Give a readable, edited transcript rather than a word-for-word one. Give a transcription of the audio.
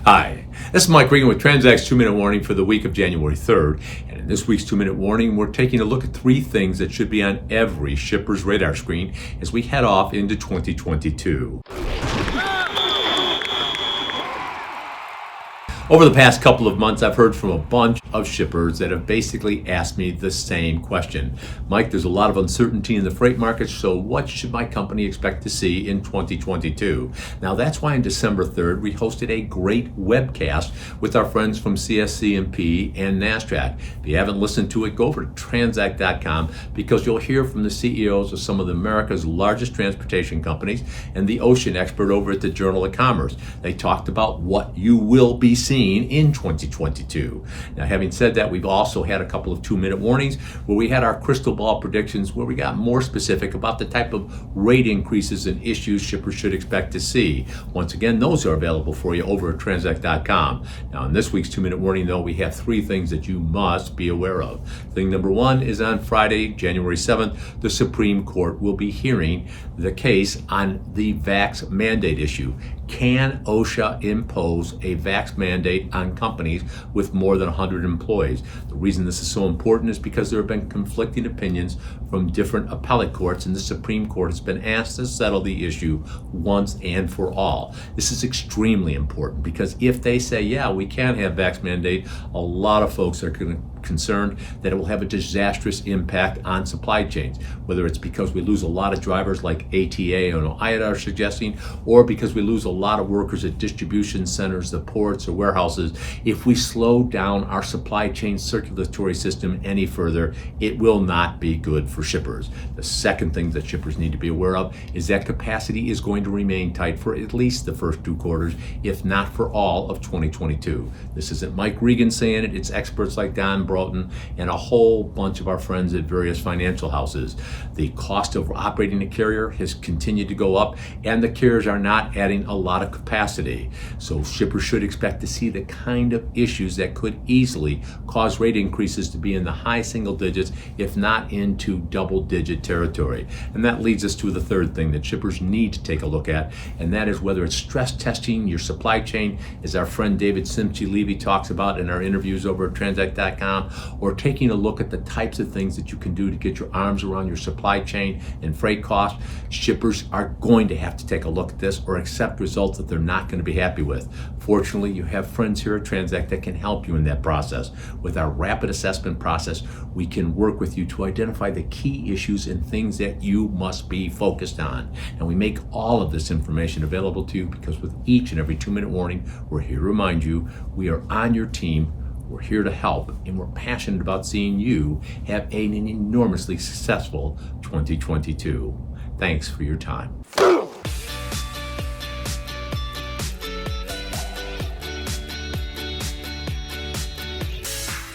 Hi, this is Mike Regan with TransAct's 2-Minute Warning for the week of January 3rd. And in this week's 2-Minute Warning, we're taking a look at 3 things that should be on every shipper's radar screen as we head off into 2022. Over the past couple of months, I've heard from a bunch of shippers that have basically asked me the same question. Mike, there's a lot of uncertainty in the freight market, so what should my company expect to see in 2022? Now, that's why on December 3rd, we hosted a great webcast with our friends from CSC&P and NASTRAC. If you haven't listened to it, go over to transact.com because you'll hear from the CEOs of some of America's largest transportation companies and the ocean expert over at the Journal of Commerce. They talked about what you will be seeing in 2022. Now, having said that, we've also had a couple of 2-minute warnings where we had our crystal ball predictions where we got more specific about the type of rate increases and issues shippers should expect to see. Once again, those are available for you over at transact.com. Now, in this week's 2-minute warning, though, we have 3 things that you must be aware of. Thing number 1 is on Friday, January 7th, the Supreme Court will be hearing the case on the vax mandate issue. Can OSHA impose a vax mandate on companies with more than 100 employees? The reason this is so important is because there have been conflicting opinions from different appellate courts, and the Supreme Court has been asked to settle the issue once and for all. This is extremely important because if they say, yeah, we can have vax mandate, a lot of folks are concerned that it will have a disastrous impact on supply chains, whether it's because we lose a lot of drivers like ATA and OIADA are suggesting, or because we lose a lot of workers at distribution centers, the ports, or warehouses. If we slow down our supply chain circulatory system any further, it will not be good for shippers. The second thing that shippers need to be aware of is that capacity is going to remain tight for at least the first 2 quarters, if not for all of 2022. This isn't Mike Regan saying it, it's experts like Don Broughton and a whole bunch of our friends at various financial houses. The cost of operating a carrier has continued to go up, and the carriers are not adding a lot of capacity. So shippers should expect to see the kind of issues that could easily cause rate increases to be in the high single digits, if not into double-digit territory. And that leads us to the third thing that shippers need to take a look at, and that is whether it's stress testing your supply chain, as our friend David Simchi-Levy talks about in our interviews over at transact.com, or taking a look at the types of things that you can do to get your arms around your supply chain and freight costs. Shippers are going to have to take a look at this or accept results that they're not going to be happy with. Fortunately, you have friends here at TransAct that can help you in that process. With our rapid assessment process, we can work with you to identify the key issues and things that you must be focused on. And we make all of this information available to you because with each and every 2-minute warning, we're here to remind you we are on your team. We're here to help, and we're passionate about seeing you have an enormously successful 2022. Thanks for your time.